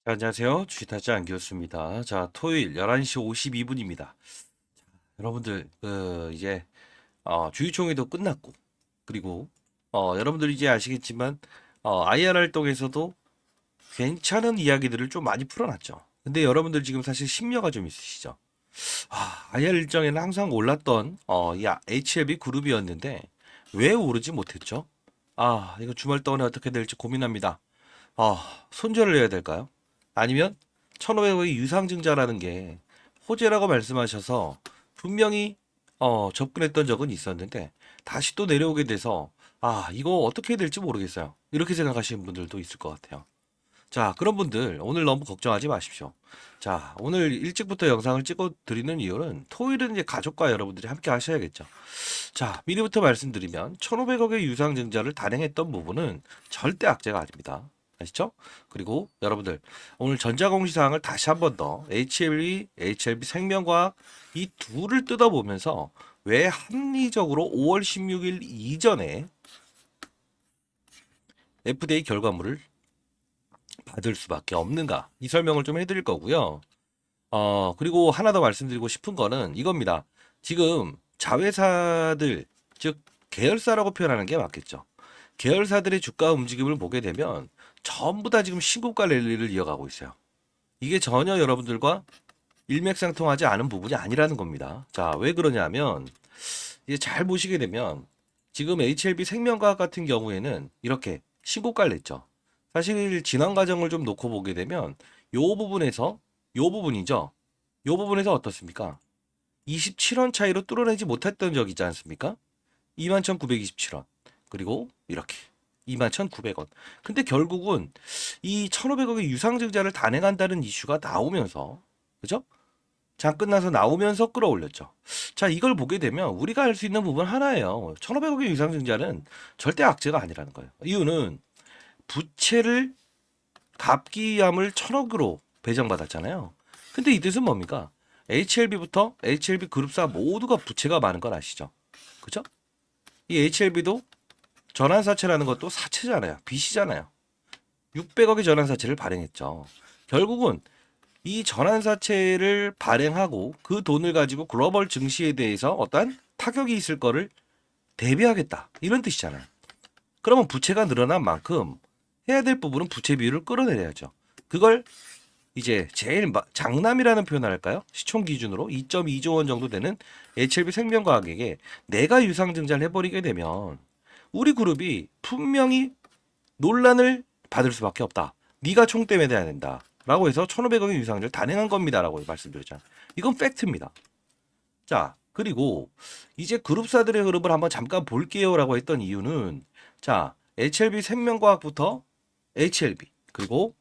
자, 안녕하세요. 주식타짜 안기호수입니다. 자, 토요일 11시 52분입니다. 여러분들, 이제, 주주총회도 끝났고, 그리고, 여러분들 이제 아시겠지만, IR 활동에서도 괜찮은 이야기들을 좀 많이 풀어놨죠. 근데 여러분들 지금 사실 심려가 좀 있으시죠? IR 일정에는 항상 올랐던, HLB 그룹이었는데, 왜 오르지 못했죠? 이거 주말 동안에 어떻게 될지 고민합니다. 손절을 해야 될까요? 아니면 1500억의 유상증자라는 게 호재라고 말씀하셔서 분명히 접근했던 적은 있었는데 다시 또 내려오게 돼서 이거 어떻게 해야 될지 모르겠어요. 이렇게 생각하시는 분들도 있을 것 같아요. 자, 그런 분들 오늘 너무 걱정하지 마십시오. 자, 오늘 일찍부터 영상을 찍어 드리는 이유는 토요일은 이제 가족과 여러분들이 함께 하셔야겠죠. 자, 미리부터 말씀드리면 1500억의 유상증자를 단행했던 부분은 절대 악재가 아닙니다. 아시죠? 그리고 여러분들 오늘 전자공시사항을 다시 한 번 더 HLB 생명과학 이 둘을 뜯어보면서 왜 합리적으로 5월 16일 이전에 FDA 결과물을 받을 수밖에 없는가 이 설명을 좀 해드릴 거고요. 그리고 하나 더 말씀드리고 싶은 거는 이겁니다. 지금 자회사들, 즉, 계열사라고 표현하는 게 맞겠죠. 계열사들의 주가 움직임을 보게 되면 전부 다 지금 신고가 랠리를 이어가고 있어요. 이게 전혀 여러분들과 일맥상통하지 않은 부분이 아니라는 겁니다. 자, 왜 그러냐면, 이제 잘 보시게 되면, 지금 HLB 생명과학 같은 경우에는 이렇게 신고가를 냈죠. 사실 진행 과정을 좀 놓고 보게 되면, 요 부분에서, 요 부분이죠. 요 부분에서 어떻습니까? 27원 차이로 뚫어내지 못했던 적 있지 않습니까? 21,927원. 그리고 이렇게 21,900원. 근데 결국은 이 1,500억의 유상증자를 단행한다는 이슈가 나오면서 그죠? 장 끝나서 나오면서 끌어올렸죠. 자, 이걸 보게 되면 우리가 할 수 있는 부분 하나예요. 1,500억의 유상증자는 절대 악재가 아니라는 거예요. 이유는 부채를 갚기함을 1,000억으로 배정받았잖아요. 근데 이 뜻은 뭡니까? HLB부터 HLB 그룹사 모두가 부채가 많은 건 아시죠? 그죠? 이 HLB도 전환사채라는 것도 사채잖아요. 빚이잖아요. 600억의 전환사채를 발행했죠. 결국은 이 전환사채를 발행하고 그 돈을 가지고 글로벌 증시에 대해서 어떠한 타격이 있을 거를 대비하겠다. 이런 뜻이잖아요. 그러면 부채가 늘어난 만큼 해야 될 부분은 부채 비율을 끌어내려야죠. 그걸 이제 제일 장남이라는 표현을 할까요? 시총 기준으로 2.2조 원 정도 되는 HLB 생명과학에게 내가 유상증자를 해버리게 되면 우리 그룹이 분명히 논란을 받을 수밖에 없다. 네가 총대 매대해야 된다. 라고 해서 1,500억의 유상증자를 단행한 겁니다라고 말씀드렸잖아요. 이건 팩트입니다. 자, 그리고 이제 그룹사들의 흐름을 한번 잠깐 볼게요라고 했던 이유는 자, HLB 생명과학부터 HLB 그리고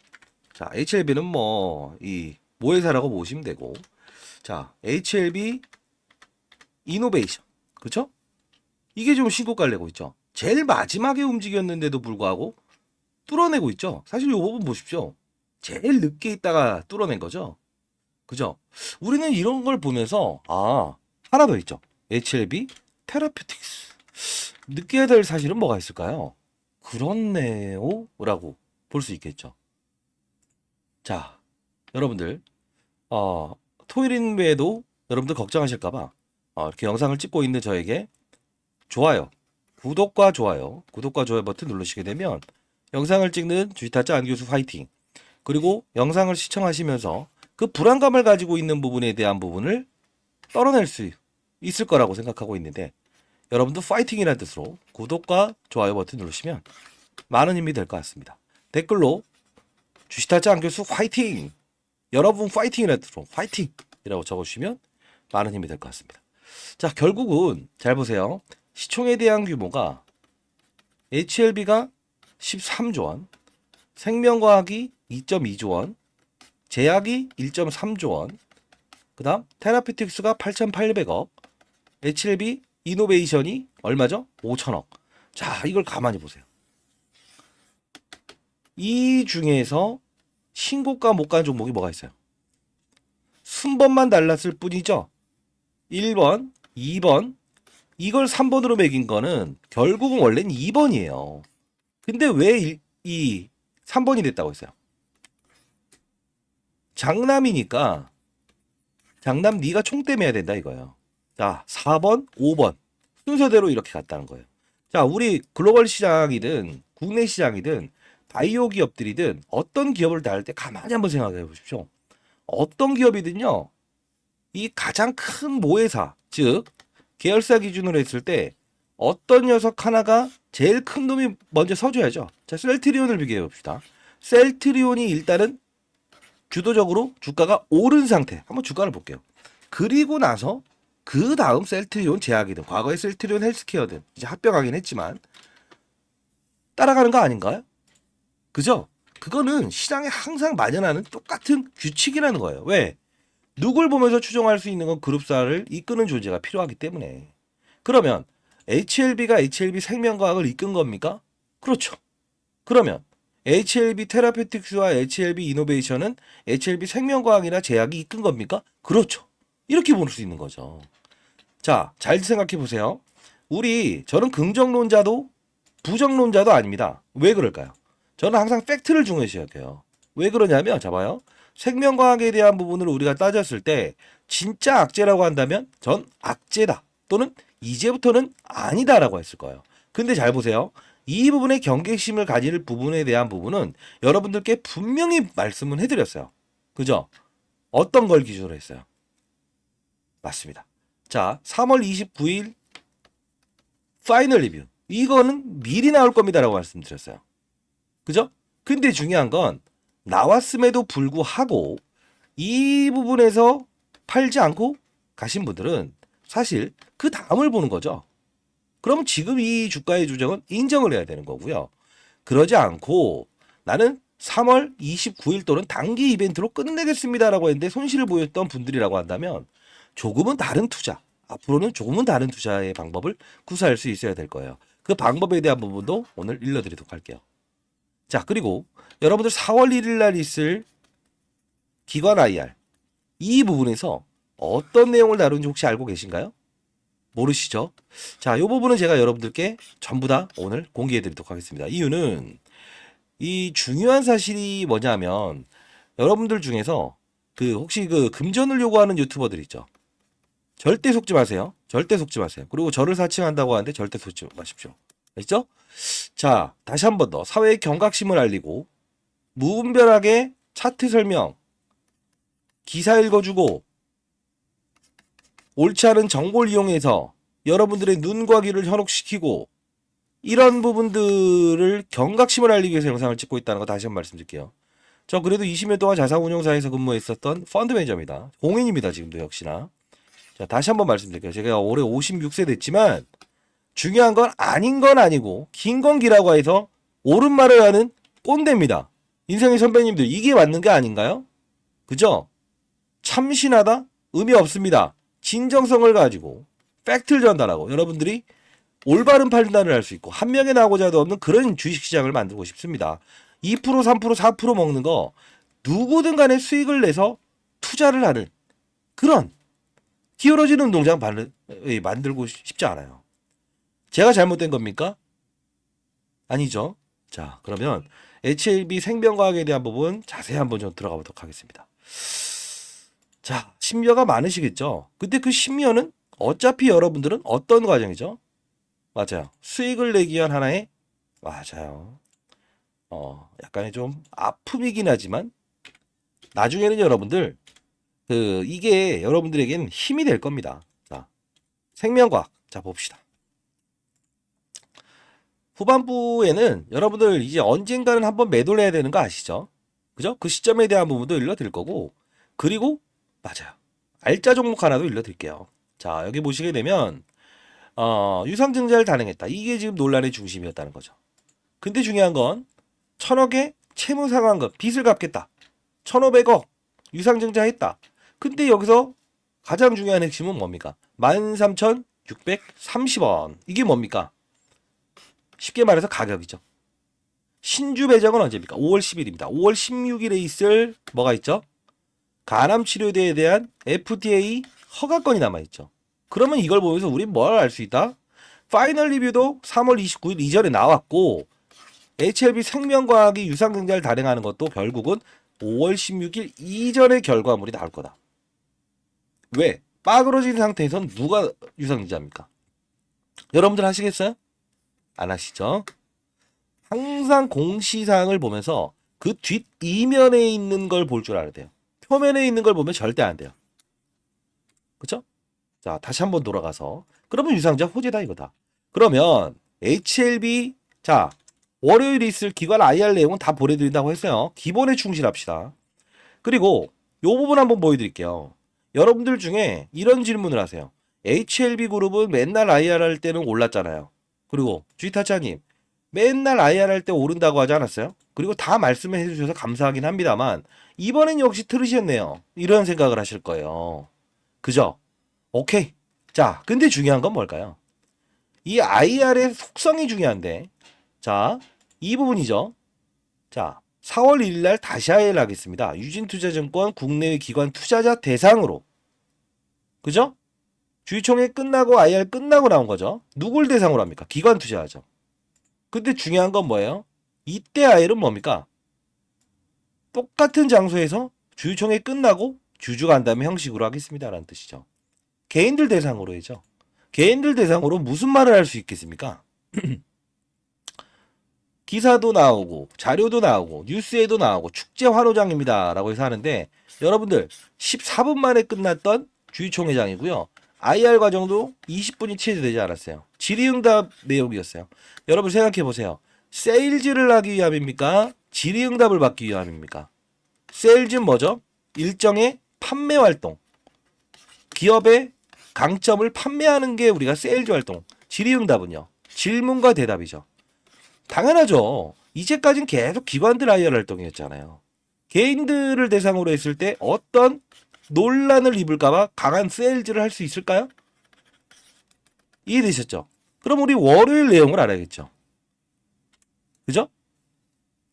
자, HLB는 뭐 이 모회사라고 보시면 되고 자, HLB 이노베이션 그렇죠? 이게 좀 신고가를 내고 있죠. 제일 마지막에 움직였는데도 불구하고 뚫어내고 있죠. 사실 이 부분 보십시오. 제일 늦게 있다가 뚫어낸 거죠. 그죠? 우리는 이런 걸 보면서 하나 더 있죠. HLB 테라퓨틱스. 느껴야 될 사실은 뭐가 있을까요? 그렇네요. 라고 볼 수 있겠죠. 자, 여러분들 토요일인 외에도 여러분들 걱정하실까봐 이렇게 영상을 찍고 있는 저에게 좋아요, 구독과 좋아요 버튼 누르시게 되면 영상을 찍는 주식타짜 안교수 화이팅 그리고 영상을 시청하시면서 그 불안감을 가지고 있는 부분에 대한 부분을 떨어낼 수 있을 거라고 생각하고 있는데 여러분도 파이팅이라는 뜻으로 구독과 좋아요 버튼 누르시면 많은 힘이 될 것 같습니다. 댓글로 주식타짜 안교수 화이팅! 여러분 파이팅이라는 뜻으로 화이팅이라고 적어주시면 많은 힘이 될 것 같습니다. 자, 결국은 잘 보세요. 시총에 대한 규모가 HLB가 13조 원, 생명과학이 2.2조 원, 제약이 1.3조 원, 그 다음 테라피틱스가 8,800억, HLB 이노베이션이 얼마죠? 5천억. 자, 이걸 가만히 보세요. 이 중에서 신고가 못 가는 종목이 뭐가 있어요? 순번만 달랐을 뿐이죠. 1번, 2번, 이걸 3번으로 매긴 거는 결국은 원래는 2번이에요. 근데 왜 이 3번이 됐다고 했어요? 장남이니까 장남 네가 총대매야 된다 이거예요. 자, 4번, 5번 순서대로 이렇게 갔다는 거예요. 자, 우리 글로벌 시장이든 국내 시장이든 바이오 기업들이든 어떤 기업을 다룰 때 가만히 한번 생각해 보십시오. 어떤 기업이든요. 이 가장 큰 모회사, 즉 계열사 기준으로 했을 때 어떤 녀석 하나가 제일 큰 놈이 먼저 서줘야죠. 자, 셀트리온을 비교해 봅시다. 셀트리온이 일단은 주도적으로 주가가 오른 상태. 한번 주가를 볼게요. 그리고 나서 그 다음 셀트리온 제약이든 과거의 셀트리온 헬스케어든 이제 합병하긴 했지만 따라가는 거 아닌가요? 그죠? 그거는 시장에 항상 만연하는 똑같은 규칙이라는 거예요. 왜? 누굴 보면서 추정할 수 있는 건 그룹사를 이끄는 존재가 필요하기 때문에. 그러면 HLB가 HLB 생명과학을 이끈 겁니까? 그렇죠. 그러면 HLB 테라페틱스와 HLB 이노베이션은 HLB 생명과학이나 제약이 이끈 겁니까? 그렇죠. 이렇게 볼 수 있는 거죠. 자, 잘 생각해 보세요. 저는 긍정론자도 부정론자도 아닙니다. 왜 그럴까요? 저는 항상 팩트를 중요시 여겨요. 왜 그러냐면, 잡아요. 생명과학에 대한 부분을 우리가 따졌을 때 진짜 악재라고 한다면 전 악재다 또는 이제부터는 아니다라고 했을 거예요. 근데 잘 보세요. 이 부분에 경계심을 가질 부분에 대한 부분은 여러분들께 분명히 말씀을 해드렸어요. 그죠? 어떤 걸 기준으로 했어요? 맞습니다. 자, 3월 29일 파이널 리뷰. 이거는 미리 나올 겁니다라고 말씀드렸어요. 그죠? 근데 중요한 건 나왔음에도 불구하고 이 부분에서 팔지 않고 가신 분들은 사실 그 다음을 보는 거죠. 그럼 지금 이 주가의 조정은 인정을 해야 되는 거고요. 그러지 않고 나는 3월 29일 또는 단기 이벤트로 끝내겠습니다라고 했는데 손실을 보였던 분들이라고 한다면 조금은 다른 투자, 앞으로는 조금은 다른 투자의 방법을 구사할 수 있어야 될 거예요. 그 방법에 대한 부분도 오늘 일러드리도록 할게요. 자, 그리고 여러분들 4월 1일 날 있을 기관 IR 이 부분에서 어떤 내용을 다루는지 혹시 알고 계신가요? 모르시죠? 자, 이 부분은 제가 여러분들께 전부 다 오늘 공개해 드리도록 하겠습니다. 이유는 이 중요한 사실이 뭐냐면 여러분들 중에서 혹시 금전을 요구하는 유튜버들 있죠? 절대 속지 마세요. 절대 속지 마세요. 그리고 저를 사칭한다고 하는데 절대 속지 마십시오. 알겠죠? 자, 다시 한 번 더 사회의 경각심을 알리고 무분별하게 차트 설명, 기사 읽어주고 옳지 않은 정보를 이용해서 여러분들의 눈과 귀를 현혹시키고 이런 부분들을 경각심을 알리기 위해서 영상을 찍고 있다는 거 다시 한번 말씀드릴게요. 저 그래도 20년 동안 자산운용사에서 근무했었던 펀드 매니저입니다. 공인입니다. 지금도 역시나. 자, 다시 한번 말씀드릴게요. 제가 올해 56세 됐지만 중요한 건 아닌 건 아니고 긴 건 기라고 해서 옳은 말을 하는 꼰대입니다. 인생의 선배님들 이게 맞는 게 아닌가요? 그죠? 참신하다? 의미 없습니다. 진정성을 가지고 팩트를 전달하고 여러분들이 올바른 판단을 할 수 있고 한 명에 나오고자도 없는 그런 주식시장을 만들고 싶습니다. 2%, 3%, 4% 먹는 거 누구든 간에 수익을 내서 투자를 하는 그런 기울어지는 운동장 만들고 싶지 않아요. 제가 잘못된 겁니까? 아니죠. 자, 그러면 HLB 생명과학에 대한 부분 자세히 한번 좀 들어가 보도록 하겠습니다. 자, 심려가 많으시겠죠? 근데 그 심려는 어차피 여러분들은 어떤 과정이죠? 맞아요. 수익을 내기 위한 하나의, 맞아요. 약간의 좀 아픔이긴 하지만, 나중에는 여러분들, 이게 여러분들에게는 힘이 될 겁니다. 자, 생명과학. 자, 봅시다. 후반부에는 여러분들 이제 언젠가는 한번 매도를 해야 되는 거 아시죠? 그죠? 그 시점에 대한 부분도 일러드릴 거고, 그리고, 맞아요. 알짜 종목 하나도 일러드릴게요. 자, 여기 보시게 되면, 유상증자를 단행했다. 이게 지금 논란의 중심이었다는 거죠. 근데 중요한 건 1,000억의 채무 상환금, 빚을 갚겠다. 1,500억 유상증자했다. 근데 여기서 가장 중요한 핵심은 뭡니까? 13,630원. 이게 뭡니까? 쉽게 말해서 가격이죠. 신주 배정은 언제입니까? 5월 10일입니다. 5월 16일에 있을 뭐가 있죠? 간암 치료제에 대한 FDA 허가건이 남아있죠. 그러면 이걸 보면서 우린 뭘 알 수 있다? 파이널 리뷰도 3월 29일 이전에 나왔고 HLB 생명과학이 유상증자를 단행하는 것도 결국은 5월 16일 이전의 결과물이 나올 거다. 왜? 빠그러진 상태에선 누가 유상증자입니까? 여러분들 하시겠어요? 안 하시죠? 항상 공시사항을 보면서 그 뒷 이면에 있는 걸 볼 줄 알아야 돼요. 표면에 있는 걸 보면 절대 안 돼요. 그쵸? 자, 다시 한번 돌아가서 그러면 유상증자 호재다 이거다. 그러면 HLB 자 월요일에 있을 기관 IR 내용은 다 보내드린다고 했어요. 기본에 충실합시다. 그리고 요 부분 한번 보여드릴게요. 여러분들 중에 이런 질문을 하세요. HLB 그룹은 맨날 IR 할 때는 올랐잖아요. 그리고 주이타차님 맨날 IR 할 때 오른다고 하지 않았어요? 그리고 다 말씀해 주셔서 감사하긴 합니다만 이번엔 역시 틀으셨네요. 이런 생각을 하실 거예요. 그죠? 오케이. 자, 근데 중요한 건 뭘까요? 이 IR의 속성이 중요한데 자, 이 부분이죠. 자, 4월 1일 날 다시 IR 하겠습니다. 유진투자증권 국내외 기관 투자자 대상으로. 그죠? 주주총회 끝나고 IR 끝나고 나온 거죠. 누굴 대상으로 합니까? 기관 투자자죠. 근데 중요한 건 뭐예요? 이때 IR은 뭡니까? 똑같은 장소에서 주주총회 끝나고 주주간담회 형식으로 하겠습니다라는 뜻이죠. 개인들 대상으로 해죠. 개인들 대상으로 무슨 말을 할 수 있겠습니까? 기사도 나오고 자료도 나오고 뉴스에도 나오고 축제 환호장입니다 라고 해서 하는데 여러분들 14분 만에 끝났던 주주총회장이고요. IR 과정도 20분이 채 되지 않았어요. 질의응답 내용이었어요. 여러분 생각해 보세요. 세일즈를 하기 위함입니까? 질의응답을 받기 위함입니까? 세일즈는 뭐죠? 일정의 판매 활동. 기업의 강점을 판매하는 게 우리가 세일즈 활동. 질의응답은요. 질문과 대답이죠. 당연하죠. 이제까지는 계속 기관들 IR 활동이었잖아요. 개인들을 대상으로 했을 때 어떤 논란을 입을까봐 강한 세일즈를 할 수 있을까요? 이해되셨죠? 그럼 우리 월요일 내용을 알아야겠죠. 그죠?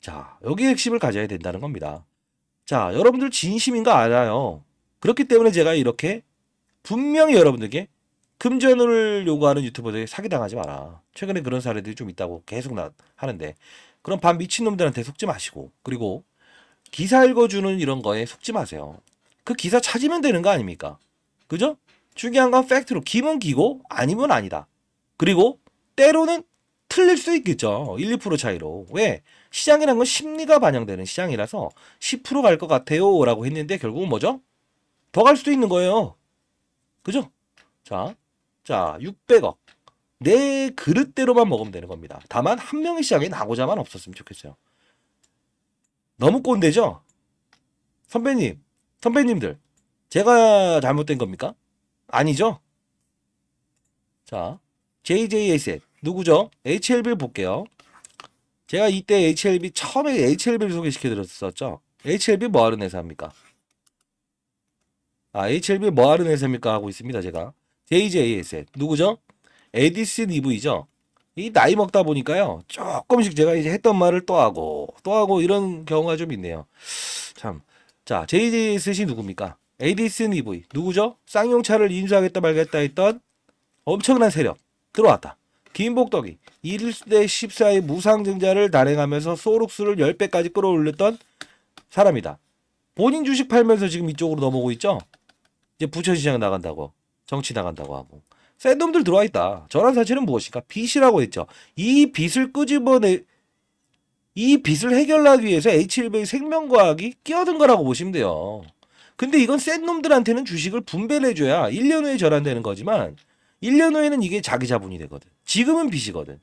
자, 여기 핵심을 가져야 된다는 겁니다. 자, 여러분들 진심인가 알아요. 그렇기 때문에 제가 이렇게 분명히 여러분들께 금전을 요구하는 유튜버들에게 사기당하지 마라. 최근에 그런 사례들이 좀 있다고 계속 하는데 그럼 반 미친놈들한테 속지 마시고 그리고 기사 읽어주는 이런 거에 속지 마세요. 그 기사 찾으면 되는 거 아닙니까? 그죠? 중요한 건 팩트로 기면 기고 아니면 아니다. 그리고 때로는 틀릴 수 있겠죠. 1, 2% 차이로. 왜? 시장이란 건 심리가 반영되는 시장이라서 10% 갈 것 같아요 라고 했는데 결국은 뭐죠? 더 갈 수도 있는 거예요. 그죠? 자, 600억. 내 그릇대로만 먹으면 되는 겁니다. 다만 한 명의 시장에 나고자만 없었으면 좋겠어요. 너무 꼰대죠? 선배님들, 제가 잘못된 겁니까? 아니죠? 자, JJA셋 누구죠? HLB를 볼게요. 제가 이때 HLB 처음에 HLB를 소개시켜드렸었죠. HLB 뭐 하는 회사입니까? HLB 뭐 하는 회사입니까? 하고 있습니다, 제가. JJA셋 누구죠? 에디슨 EV죠. 이 나이 먹다 보니까요. 조금씩 제가 이제 했던 말을 또 하고 이런 경우가 좀 있네요. 참. 자, JJA셋이 누굽니까? 에디슨 EV 누구죠? 쌍용차를 인수하겠다 말겠다 했던 엄청난 세력 들어왔다. 김복덕이 1대 14의 무상증자를 단행하면서 소록수를 10배까지 끌어올렸던 사람이다. 본인 주식 팔면서 지금 이쪽으로 넘어오고 있죠? 이제 부천시장 나간다고 정치 나간다고 하고 센 놈들 들어와 있다. 전환 사실은 무엇인가? 빚이라고 했죠. 이 빚을 해결하기 위해서 H1의 생명과학이 끼어든 거라고 보시면 돼요. 근데 이건 센 놈들한테는 주식을 분배를 해줘야 1년 후에 절환되는 거지만 1년 후에는 이게 자기 자본이 되거든. 지금은 빚이거든.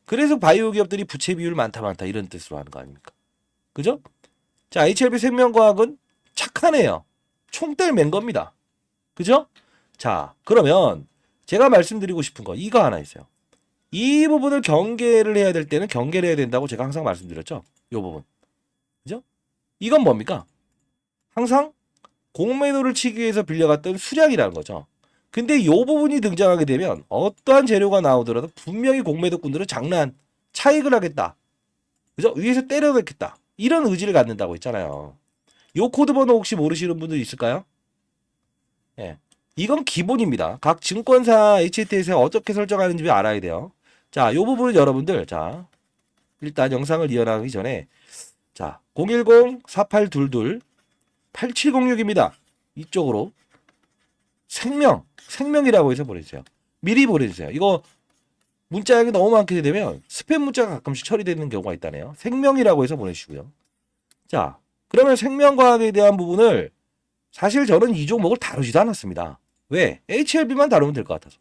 그래서 바이오 기업들이 부채 비율 많다 이런 뜻으로 하는 거 아닙니까? 그죠? 자, HLB 생명과학은 착한 애요. 총대를 맨 겁니다. 그죠? 자, 그러면 제가 말씀드리고 싶은 거 이거 하나 있어요. 이 부분을 경계를 해야 될 때는 경계를 해야 된다고 제가 항상 말씀드렸죠. 이 부분. 그죠? 이건 뭡니까? 항상 공매도를 치기 위해서 빌려갔던 수량이라는 거죠. 근데 이 부분이 등장하게 되면 어떠한 재료가 나오더라도 분명히 공매도꾼들은 차익을 하겠다. 그죠? 위에서 때려넣겠다. 이런 의지를 갖는다고 했잖아요. 요 코드 번호 혹시 모르시는 분들 있을까요? 예. 이건 기본입니다. 각 증권사 HTS에 어떻게 설정하는지 알아야 돼요. 자, 요 부분은 여러분들, 자, 일단 영상을 이어나가기 전에 자, 010-4822-8706입니다. 이쪽으로 생명이라고 해서 보내주세요. 미리 보내주세요. 이거 문자량이 너무 많게 되면 스팸 문자가 가끔씩 처리되는 경우가 있다네요. 생명이라고 해서 보내주시고요. 자, 그러면 생명과학에 대한 부분을 사실 저는 이 종목을 다루지도 않았습니다. 왜? HLB만 다루면 될 것 같아서.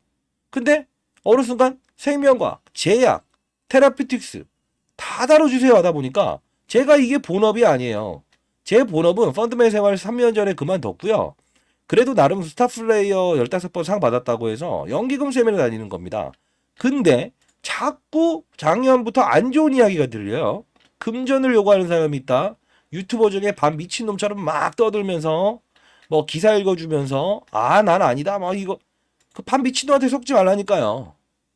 근데 어느 순간 생명과학, 제약, 테라피틱스 다 다뤄주세요 하다 보니까 제가 이게 본업이 아니에요. 제 본업은 펀드맨 생활 3년 전에 그만뒀고요. 그래도 나름 스타플레이어 15번 상 받았다고 해서 연기금 세미나 다니는 겁니다. 근데 자꾸 작년부터 안 좋은 이야기가 들려요. 금전을 요구하는 사람이 있다. 유튜버 중에 반 미친놈처럼 막 떠들면서 뭐 기사 읽어주면서 난 아니다. 막 이거 그 반 미친놈한테 속지 말라니까요.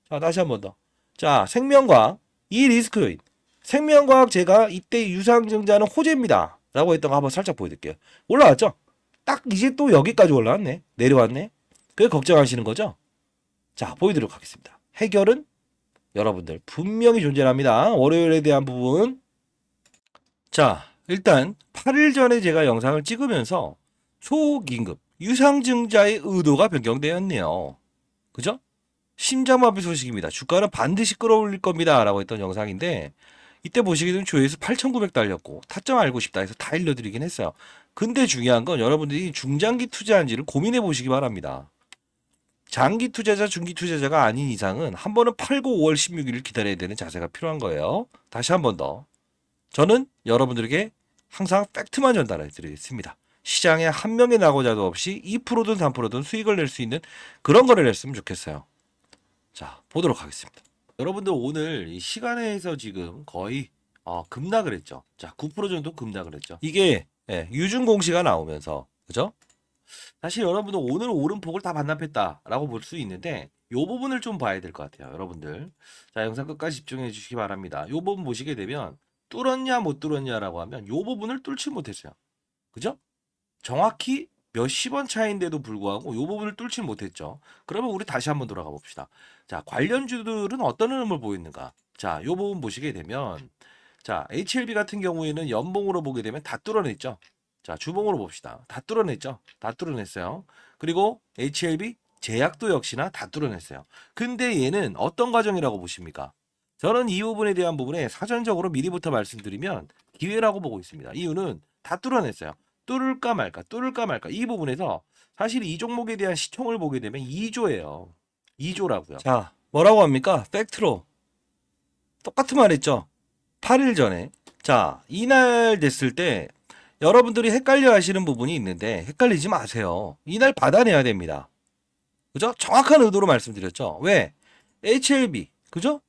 자, 다시 한 번 더. 자, 생명과학 이 리스크 요인. 생명과학 제가 이때 유상증자는 호재입니다. 라고 했던 거 한번 살짝 보여드릴게요. 올라왔죠? 딱 이제 또 여기까지 올라왔네. 내려왔네. 그게 걱정하시는 거죠? 자, 보여드리도록 하겠습니다. 해결은 여러분들 분명히 존재합니다. 월요일에 대한 부분. 자, 일단 8일 전에 제가 영상을 찍으면서 초긴급 유상증자의 의도가 변경되었네요. 그죠? 심장마비 소식입니다. 주가는 반드시 끌어올릴 겁니다. 라고 했던 영상인데 이때 보시게 되면 조회수 8,900 달렸고 타점 알고 싶다 해서 다 알려드리긴 했어요. 근데 중요한 건 여러분들이 중장기 투자한지를 고민해 보시기 바랍니다. 장기 투자자, 중기 투자자가 아닌 이상은 한 번은 팔고 5월 16일을 기다려야 되는 자세가 필요한 거예요. 다시 한 번 더. 저는 여러분들에게 항상 팩트만 전달해 드리겠습니다. 시장에 한 명의 낙오자도 없이 2%든 3%든 수익을 낼 수 있는 그런 거를 냈으면 좋겠어요. 자, 보도록 하겠습니다. 여러분들 오늘 이 시간에서 지금 거의 급락을 했죠. 자, 9% 정도 급락을 했죠. 이게 유준 공시가 나오면서 그죠? 사실 여러분들 오늘 오름폭을 다 반납했다라고 볼 수 있는데 요 부분을 좀 봐야 될 것 같아요. 여러분들. 자, 영상 끝까지 집중해 주시기 바랍니다. 요 부분 보시게 되면 뚫었냐 못 뚫었냐라고 하면 요 부분을 뚫지 못했어요. 그죠? 정확히 몇십 원 차이인데도 불구하고 요 부분을 뚫지 못했죠. 그러면 우리 다시 한번 돌아가 봅시다. 자, 관련주들은 어떤 흐름을 보이는가? 자, 요 부분 보시게 되면 자, HLB 같은 경우에는 연봉으로 보게 되면 다 뚫어냈죠. 자, 주봉으로 봅시다. 다 뚫어냈죠. 다 뚫어냈어요. 그리고 HLB 제약도 역시나 다 뚫어냈어요. 근데 얘는 어떤 과정이라고 보십니까? 저는 이 부분에 대한 부분에 사전적으로 미리부터 말씀드리면 기회라고 보고 있습니다. 이유는 다 뚫어냈어요. 뚫을까 말까, 뚫을까 말까. 이 부분에서 사실 이 종목에 대한 시총을 보게 되면 2조예요. 2조라고요. 자, 뭐라고 합니까? 팩트로. 똑같은 말 했죠. 8일 전에. 자, 이날 됐을 때 여러분들이 헷갈려 하시는 부분이 있는데 헷갈리지 마세요. 이날 받아내야 됩니다. 그죠? 정확한 의도로 말씀드렸죠. 왜? HLB. 그죠?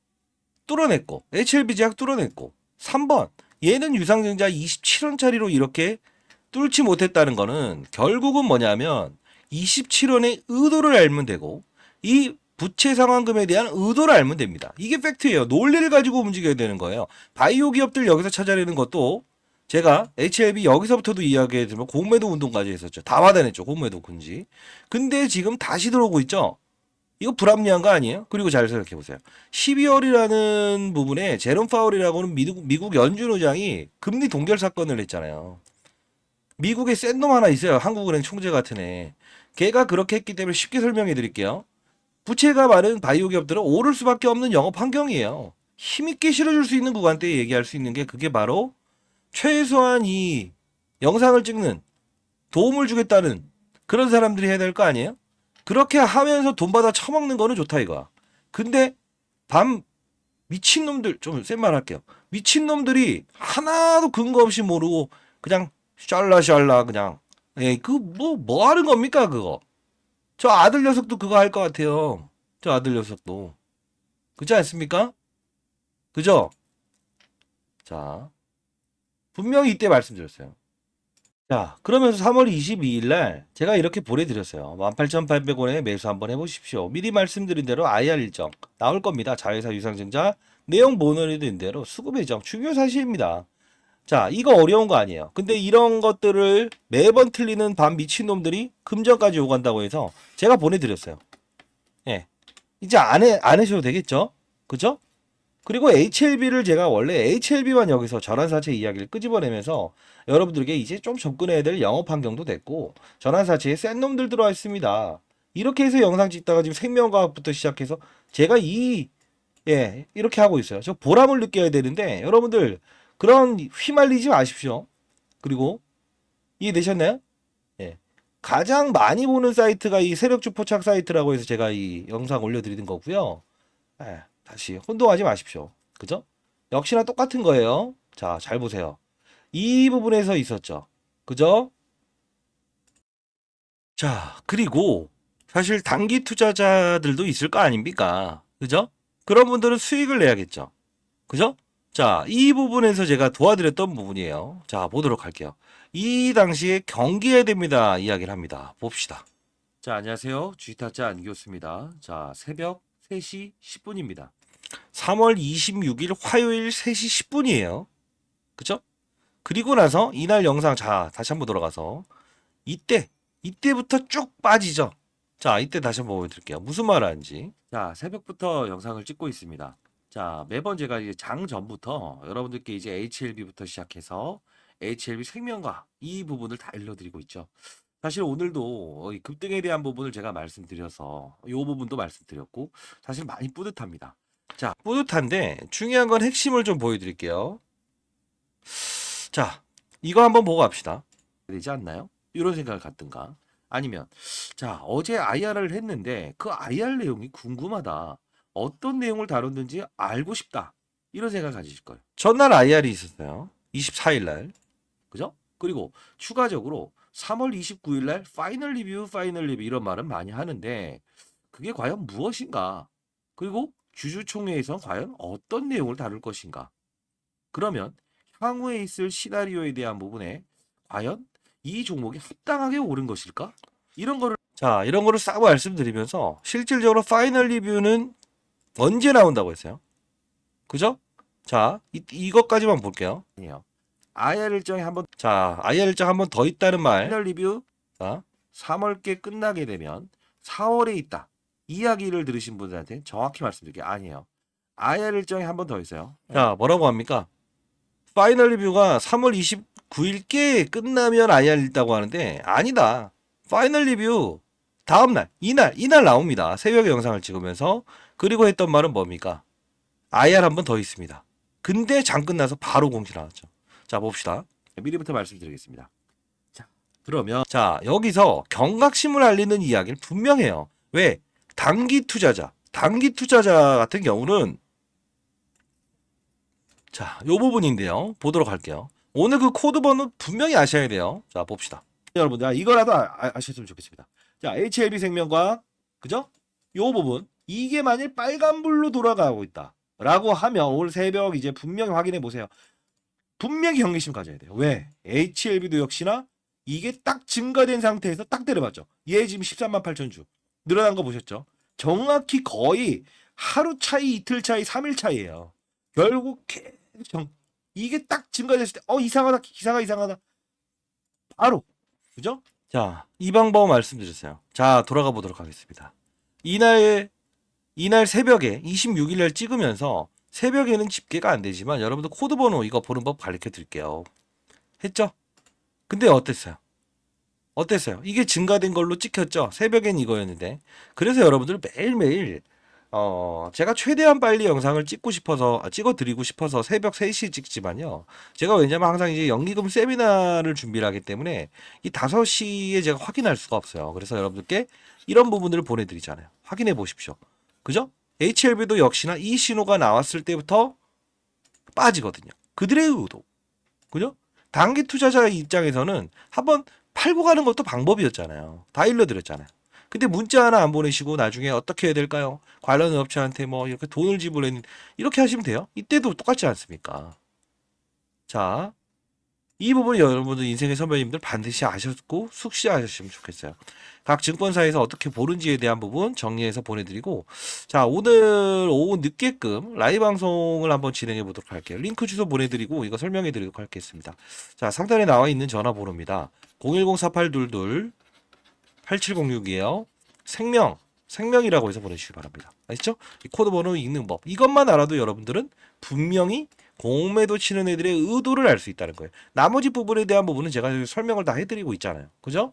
뚫어냈고. HLB 제약 뚫어냈고. 3번. 얘는 유상증자 27원짜리로 이렇게 뚫지 못했다는 거는 결국은 뭐냐면 27원의 의도를 알면 되고 이 부채 상환금에 대한 의도를 알면 됩니다. 이게 팩트예요. 논리를 가지고 움직여야 되는 거예요. 바이오 기업들 여기서 찾아내는 것도 제가 HLB 여기서부터도 이야기해 드리면 공매도 운동까지 했었죠. 다 받아냈죠. 공매도 금지. 근데 지금 다시 들어오고 있죠. 이거 불합리한 거 아니에요? 그리고 잘 생각해 보세요. 12월이라는 부분에 제롬 파월이라고는 미국 연준 의장이 금리 동결 사건을 했잖아요. 미국에 센 놈 하나 있어요. 한국은행 총재 같은 애. 걔가 그렇게 했기 때문에 쉽게 설명해 드릴게요. 부채가 많은 바이오 기업들은 오를 수밖에 없는 영업 환경이에요. 힘있게 실어줄 수 있는 구간대에 얘기할 수 있는 게 그게 바로 최소한 이 영상을 찍는 도움을 주겠다는 그런 사람들이 해야 될 거 아니에요? 그렇게 하면서 돈 받아 처먹는 거는 좋다 이거야. 근데 밤 미친놈들 좀 센 말 할게요. 미친놈들이 하나도 근거 없이 모르고 그냥 샬라샬라 그냥 뭐 하는 겁니까 그거. 저 아들 녀석도 그거 할 것 같아요. 저 아들 녀석도. 그렇지 않습니까? 그죠? 자, 분명히 이때 말씀드렸어요. 자, 그러면서 3월 22일 날 제가 이렇게 보내드렸어요. 18,800원에 매수 한번 해보십시오. 미리 말씀드린 대로 IR 일정 나올 겁니다. 자회사 유상증자 내용 모너리드인 대로 수급 예정 중요 사실입니다. 자, 이거 어려운 거 아니에요. 근데 이런 것들을 매번 틀리는 반 미친놈들이 금전까지 오간다고 해서 제가 보내드렸어요. 예. 이제 안 하셔도 되겠죠? 그죠? 그리고 HLB를 제가 원래 HLB만 여기서 전환사채 이야기를 끄집어내면서 여러분들에게 이제 좀 접근해야 될 영업 환경도 됐고 전환사채에 센 놈들 들어와 있습니다. 이렇게 해서 영상 찍다가 지금 생명과학부터 시작해서 제가 이렇게 하고 있어요. 저 보람을 느껴야 되는데 여러분들 그런 휘말리지 마십시오. 그리고 이해되셨나요? 예. 가장 많이 보는 사이트가 이 세력주 포착 사이트라고 해서 제가 이 영상 올려드리는 거고요. 예, 다시 혼동하지 마십시오. 그죠? 역시나 똑같은 거예요. 자, 잘 보세요. 이 부분에서 있었죠. 그죠? 자, 그리고 사실 단기 투자자들도 있을 거 아닙니까? 그죠? 그런 분들은 수익을 내야겠죠. 그죠? 자, 이 부분에서 제가 도와드렸던 부분이에요. 자, 보도록 할게요. 이 당시에 경기해야 됩니다. 이야기를 합니다. 봅시다. 자, 안녕하세요. 주식타짜 안기호입니다. 자, 새벽 3시 10분입니다. 3월 26일 화요일 3시 10분이에요. 그죠? 그리고 나서 이날 영상, 자, 다시 한번 돌아가서 이때부터 쭉 빠지죠. 자, 이때 다시 한번 보여드릴게요. 무슨 말 하는지. 자, 새벽부터 영상을 찍고 있습니다. 자, 매번 제가 이제 장 전부터 여러분들께 이제 HLB부터 시작해서 HLB 생명과 이 부분을 다 일러드리고 있죠. 사실 오늘도 이 급등에 대한 부분을 제가 말씀드려서 이 부분도 말씀드렸고 사실 많이 뿌듯합니다. 자, 뿌듯한데 중요한 건 핵심을 좀 보여드릴게요. 자, 이거 한번 보고 갑시다. 되지 않나요? 이런 생각을 갖든가 아니면 자, 어제 IR을 했는데 그 IR 내용이 궁금하다. 어떤 내용을 다뤘는지 알고 싶다. 이런 생각을 가지실 거예요. 전날 IR이 있었어요. 24일 날. 그죠? 그리고 추가적으로 3월 29일 날 파이널 리뷰 이런 말은 많이 하는데 그게 과연 무엇인가? 그리고 주주총회에서 과연 어떤 내용을 다룰 것인가? 그러면 향후에 있을 시나리오에 대한 부분에 과연 이 종목이 합당하게 오른 것일까? 이런 거를 싹 말씀드리면서 실질적으로 파이널 리뷰는 언제 나온다고 했어요? 그죠? 자, 이것까지만 볼게요. 아니에요. IR 일정이 한번 자, IR 일정 한번 더 있다는 말. 파이널 리뷰 자, 3월께 끝나게 되면 4월에 있다. 이야기를 들으신 분들한테 정확히 말씀드릴게요. 아니에요. IR 일정이 한번 더 있어요. 자, 뭐라고 합니까? 파이널 리뷰가 3월 29일께 끝나면 IR 있다고 하는데 아니다. 파이널 리뷰 다음날 이날 나옵니다. 새벽에 영상을 찍으면서 그리고 했던 말은 뭡니까? IR 한 번 더 있습니다. 근데 장 끝나서 바로 공지 나왔죠. 자, 봅시다. 미리부터 말씀드리겠습니다. 자, 그러면 자, 여기서 경각심을 알리는 이야기를 분명해요. 왜? 단기 투자자 같은 경우는 자, 요 부분인데요. 보도록 할게요. 오늘 그 코드 번호 분명히 아셔야 돼요. 자, 봅시다. 여러분들, 이거라도 아셨으면 좋겠습니다. 자, HLB 생명과, 그죠? 요 부분. 이게 만일 빨간불로 돌아가고 있다. 라고 하면 오늘 새벽 이제 분명히 확인해 보세요. 분명히 경계심 가져야 돼요. 왜? HLB도 역시나 이게 딱 증가된 상태에서 딱 때려봤죠. 얘 지금 13만 8천 주. 늘어난 거 보셨죠? 정확히 거의 하루 차이, 이틀 차이, 3일 차이예요. 결국 이게 딱 증가됐을 때 이상하다. 바로 그죠? 자, 이 방법 말씀드렸어요. 자, 돌아가 보도록 하겠습니다. 이날 새벽에 26일 날 찍으면서 새벽에는 집계가 안 되지만 여러분들 코드 번호 이거 보는 법 가르쳐 드릴게요. 했죠? 근데 어땠어요? 이게 증가된 걸로 찍혔죠? 새벽엔 이거였는데. 그래서 여러분들 매일매일 제가 최대한 빨리 영상을 찍어드리고 싶어서 새벽 3시 찍지만요. 제가 왜냐면 항상 이제 연기금 세미나를 준비를 하기 때문에 이 5시에 제가 확인할 수가 없어요. 그래서 여러분들께 이런 부분들을 보내드리잖아요. 확인해 보십시오. 그죠? HLB도 역시나 이 신호가 나왔을 때부터 빠지거든요. 그들의 의도. 그죠? 단기 투자자 입장에서는 한번 팔고 가는 것도 방법이었잖아요. 다 일러드렸잖아요. 근데 문자 하나 안 보내시고 나중에 어떻게 해야 될까요? 관련 업체한테 뭐 이렇게 돈을 지불했는 이렇게 하시면 돼요. 이때도 똑같지 않습니까? 자, 이 부분 여러분들 인생의 선배님들 반드시 아셨고 숙지하셨으면 좋겠어요. 각 증권사에서 어떻게 보는지에 대한 부분 정리해서 보내드리고 자, 오늘 오후 늦게끔 라이브 방송을 한번 진행해 보도록 할게요. 링크 주소 보내드리고 이거 설명해 드리도록 하겠습니다. 자, 상단에 나와 있는 전화번호입니다. 010-4822 8706이에요. 생명 생명이라고 해서 보내주시기 바랍니다. 아시죠? 이 코드 번호 읽는 법. 이것만 알아도 여러분들은 분명히 공매도 치는 애들의 의도를 알 수 있다는 거예요. 나머지 부분에 대한 부분은 제가 설명을 다 해드리고 있잖아요. 그죠?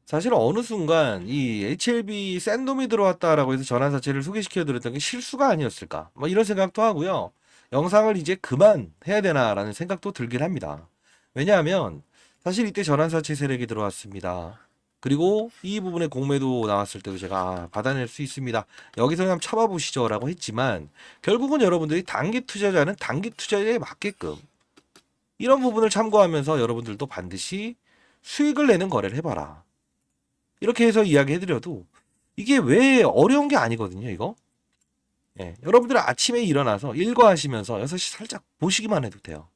사실 어느 순간 이 HLB 센 놈이 들어왔다라고 해서 전환 자체를 소개시켜 드렸던 게 실수가 아니었을까? 뭐 이런 생각도 하고요. 영상을 이제 그만 해야 되나라는 생각도 들긴 합니다. 왜냐하면 사실 이때 전환사채 세력이 들어왔습니다. 그리고 이 부분에 공매도 나왔을 때도 제가 받아낼 수 있습니다. 여기서 한번 참아보시죠라고 했지만 결국은 여러분들이 단기 투자자는 단기 투자에 맞게끔 이런 부분을 참고하면서 여러분들도 반드시 수익을 내는 거래를 해봐라. 이렇게 해서 이야기해드려도 이게 왜 어려운 게 아니거든요, 이거. 예, 여러분들 아침에 일어나서 일과하시면서 6시 살짝 보시기만 해도 돼요.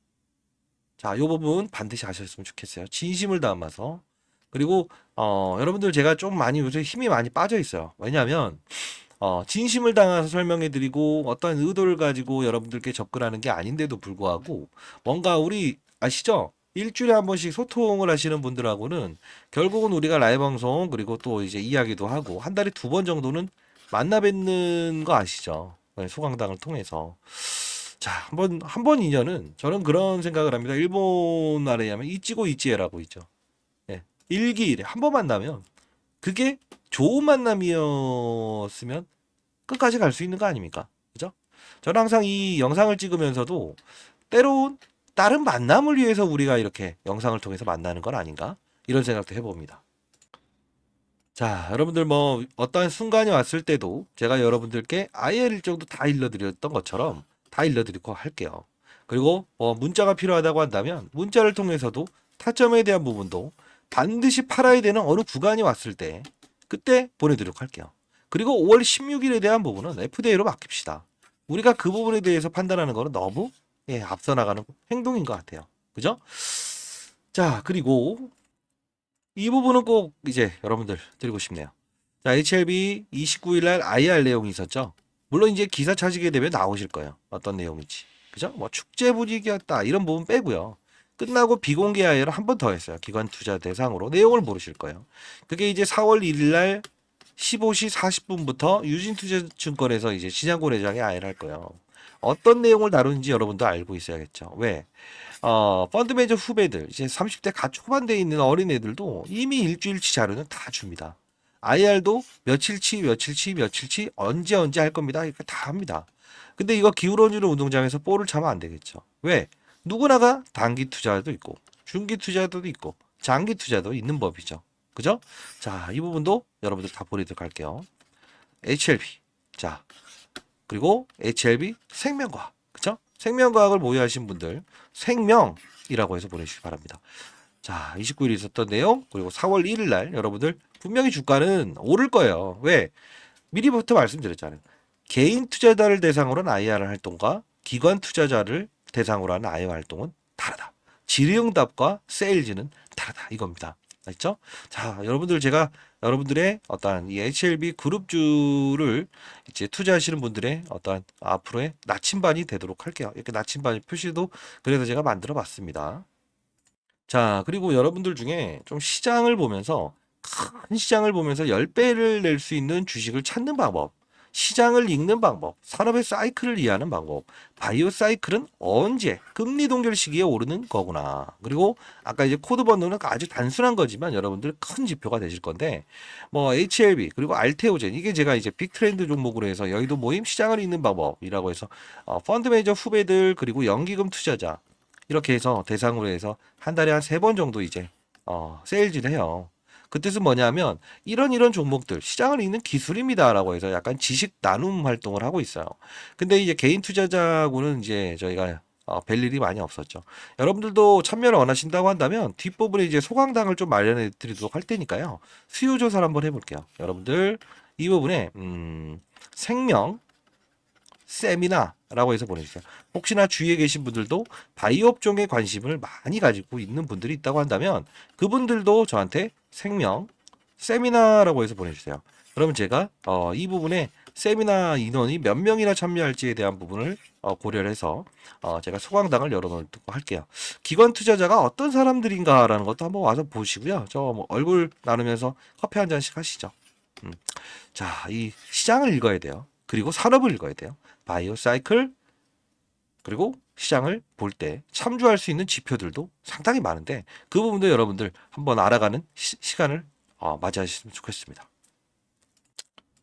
자, 요 부분 반드시 아셨으면 좋겠어요. 진심을 담아서. 그리고 여러분들 제가 좀 많이 요새 힘이 많이 빠져 있어요. 왜냐하면 진심을 담아서 설명해 드리고 어떤 의도를 가지고 여러분들께 접근하는 게 아닌데도 불구하고 뭔가 우리 아시죠? 일주일에 한 번씩 소통을 하시는 분들하고는 결국은 우리가 라이브 방송 그리고 또 이제 이야기도 하고 한 달에 2번 정도는 만나 뵙는 거 아시죠? 네, 소강당을 통해서. 자, 한 번 인연은 저는 그런 생각을 합니다. 일본 말에 하면 이찌고 이찌에라고 있죠. 예. 일기일에 한 번 만나면 그게 좋은 만남이었으면 끝까지 갈 수 있는 거 아닙니까? 그죠? 저는 항상 이 영상을 찍으면서도 때론 다른 만남을 위해서 우리가 이렇게 영상을 통해서 만나는 건 아닌가? 이런 생각도 해봅니다. 자, 여러분들 뭐 어떠한 순간이 왔을 때도 제가 여러분들께 IR 일정도 다 일러드렸던 것처럼 다 일러드리고 할게요. 그리고 문자가 필요하다고 한다면 문자를 통해서도 타점에 대한 부분도 반드시 팔아야 되는 어느 구간이 왔을 때 그때 보내드리도록 할게요. 그리고 5월 16일에 대한 부분은 FDA로 맡깁시다. 우리가 그 부분에 대해서 판단하는 거는 너무 앞서 나가는 행동인 것 같아요. 그죠? 자, 그리고 이 부분은 꼭 이제 여러분들 드리고 싶네요. 자, HLB 29일 날 IR 내용이 있었죠. 물론 이제 기사 찾으게 되면 나오실 거예요. 어떤 내용인지. 그죠? 뭐 축제 분위기였다. 이런 부분 빼고요. 끝나고 비공개 IR을 한 번 더 했어요. 기관 투자 대상으로. 내용을 모르실 거예요. 그게 이제 4월 1일 날 15시 40분부터 유진투자증권에서 이제 신한고래장에 IR 할 거예요. 어떤 내용을 다루는지 여러분도 알고 있어야겠죠. 왜? 펀드 매니저 후배들, 이제 30대 갓 초반대에 있는 어린애들도 이미 일주일치 자료는 다 줍니다. IR도 며칠치, 며칠치, 며칠치, 언제 할 겁니다. 이렇게 다 합니다. 근데 이거 기울어주는 운동장에서 볼을 차면 안 되겠죠. 왜? 누구나가 단기 투자도 있고, 중기 투자도 있고, 장기 투자도 있는 법이죠. 그죠? 자, 이 부분도 여러분들 다 보내도록 할게요. HLB. 자, 그리고 HLB 생명과학. 그쵸? 생명과학을 보유하신 분들 생명이라고 해서 보내주시기 바랍니다. 자, 29일 있었던 내용 그리고 4월 1일 날 여러분들 분명히 주가는 오를 거예요. 왜? 미리부터 말씀드렸잖아요. 개인 투자자를 대상으로 한 IR 활동과 기관 투자자를 대상으로 하는 IR 활동은 다르다. 질의응답과 세일즈는 다르다. 이겁니다. 알죠? 자, 여러분들 제가 여러분들의 어떠한 이 HLB 그룹주를 이제 투자하시는 분들의 어떠한 앞으로의 나침반이 되도록 할게요. 이렇게 나침반 표시도 그래서 제가 만들어 봤습니다. 자, 그리고 여러분들 중에 좀 시장을 보면서 큰 시장을 보면서 10배를 낼 수 있는 주식을 찾는 방법, 시장을 읽는 방법, 산업의 사이클을 이해하는 방법, 바이오 사이클은 언제 금리 동결 시기에 오르는 거구나. 그리고 아까 이제 코드 번호는 아주 단순한 거지만 여러분들 큰 지표가 되실 건데 뭐 HLB 그리고 알테오젠 이게 제가 이제 빅트렌드 종목으로 해서 여의도 모임 시장을 읽는 방법이라고 해서 펀드 매니저 후배들 그리고 연기금 투자자 이렇게 해서 대상으로 해서 한 달에 한 3번 정도 이제 세일즈를 해요. 그 뜻은 뭐냐면 이런 종목들 시장을 읽는 기술입니다라고 해서 약간 지식 나눔 활동을 하고 있어요. 근데 이제 개인 투자자하고는 이제 저희가 뵐 일이 많이 없었죠. 여러분들도 참여를 원하신다고 한다면 뒷부분에 이제 소강당을 좀 마련해 드리도록 할 테니까요. 수요 조사를 한번 해볼게요. 여러분들 이 부분에 생명 세미나라고 해서 보내주세요. 혹시나 주위에 계신 분들도 바이오 업종에 관심을 많이 가지고 있는 분들이 있다고 한다면 그분들도 저한테 생명 세미나라고 해서 보내주세요. 그러면 제가 이 부분에 세미나 인원이 몇 명이나 참여할지에 대한 부분을 고려를 해서 제가 소강당을 열어놓도록 할게요. 기관 투자자가 어떤 사람들인가라는 것도 한번 와서 보시고요. 저 뭐 얼굴 나누면서 커피 한 잔씩 하시죠. 자, 이 시장을 읽어야 돼요. 그리고 산업을 읽어야 돼요. 바이오 사이클, 그리고 시장을 볼 때 참조할 수 있는 지표들도 상당히 많은데 그 부분도 여러분들 한번 알아가는 시간을 맞이하셨으면 좋겠습니다.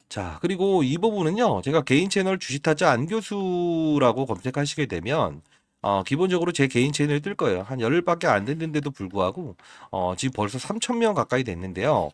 자, 그리고 이 부분은요, 제가 개인 채널 주식타짜 안교수라고 검색하시게 되면, 기본적으로 제 개인 채널이 뜰 거예요. 한 열흘밖에 안 됐는데도 불구하고, 지금 벌써 3,000명 가까이 됐는데요.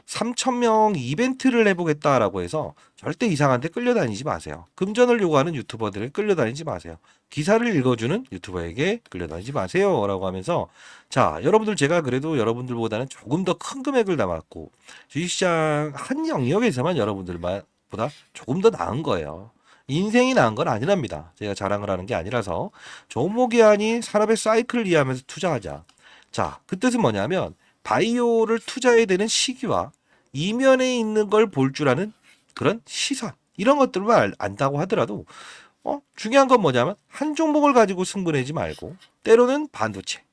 3,000명 이벤트를 해보겠다라고 해서 절대 이상한데 끌려다니지 마세요. 금전을 요구하는 유튜버들을 끌려다니지 마세요. 기사를 읽어주는 유튜버에게 끌려다니지 마세요. 라고 하면서, 자, 여러분들 제가 그래도 여러분들보다는 조금 더 큰 금액을 담았고, 주식시장 한 영역에서만 여러분들보다 조금 더 나은 거예요. 인생이 나은 건 아니랍니다. 제가 자랑을 하는 게 아니라서, 종목이 아닌 산업의 사이클을 이해하면서 투자하자. 자, 그 뜻은 뭐냐면, 바이오를 투자해야 되는 시기와 이면에 있는 걸 볼 줄 아는 그런 시선, 이런 것들만 안다고 하더라도 중요한 건 뭐냐면 한 종목을 가지고 승부내지 말고 때로는 반도체,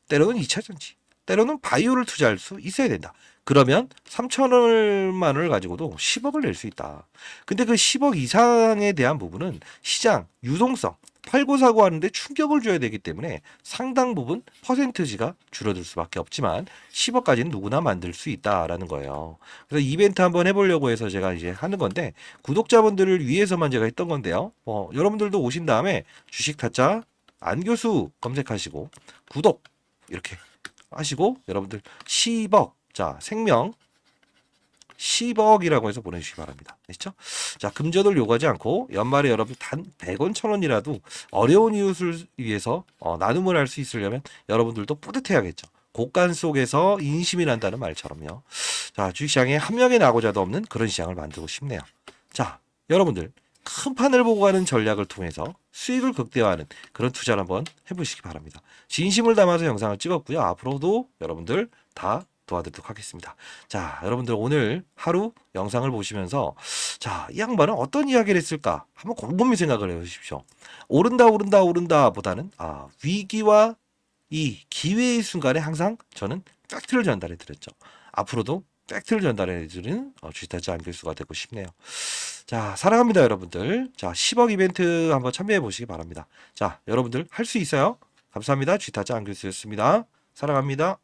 때로는 2차전지, 때로는 바이오를 투자할 수 있어야 된다. 그러면 3천원만 원을 가지고도 10억을 낼 수 있다. 근데 그 10억 이상에 대한 부분은 시장, 유동성, 팔고 사고 하는데 충격을 줘야 되기 때문에 상당 부분 퍼센트지가 줄어들 수밖에 없지만 10억까지는 누구나 만들 수 있다라는 거예요. 그래서 이벤트 한번 해보려고 해서 제가 이제 하는 건데 구독자분들을 위해서만 제가 했던 건데요. 여러분들도 오신 다음에 주식 타짜 안교수 검색하시고 구독 이렇게 하시고 여러분들 10억, 자, 생명 10억이라고 해서 보내주시기 바랍니다. 아시죠? 자, 금전을 요구하지 않고 연말에 여러분 단 100원, 1000원이라도 어려운 이웃을 위해서 나눔을 할 수 있으려면 여러분들도 뿌듯해야겠죠. 곡간 속에서 인심이 난다는 말처럼요. 자, 주식시장에 한 명의 낙오자도 없는 그런 시장을 만들고 싶네요. 자, 여러분들 큰 판을 보고 가는 전략을 통해서 수익을 극대화하는 그런 투자를 한번 해보시기 바랍니다. 진심을 담아서 영상을 찍었고요. 앞으로도 여러분들 다 도와드리도록 하겠습니다. 자, 여러분들 오늘 하루 영상을 보시면서 자, 이 양반은 어떤 이야기를 했을까? 한번 곰곰이 생각을 해보십시오. 오른다, 오른다, 오른다 보다는 위기와 이 기회의 순간에 항상 저는 팩트를 전달해 드렸죠. 앞으로도 팩트를 전달해 드리는 주식타짜 안교수가 되고 싶네요. 자, 사랑합니다, 여러분들. 자, 10억 이벤트 한번 참여해 보시기 바랍니다. 자, 여러분들 할 수 있어요. 감사합니다. 주식타짜 안교수였습니다. 사랑합니다.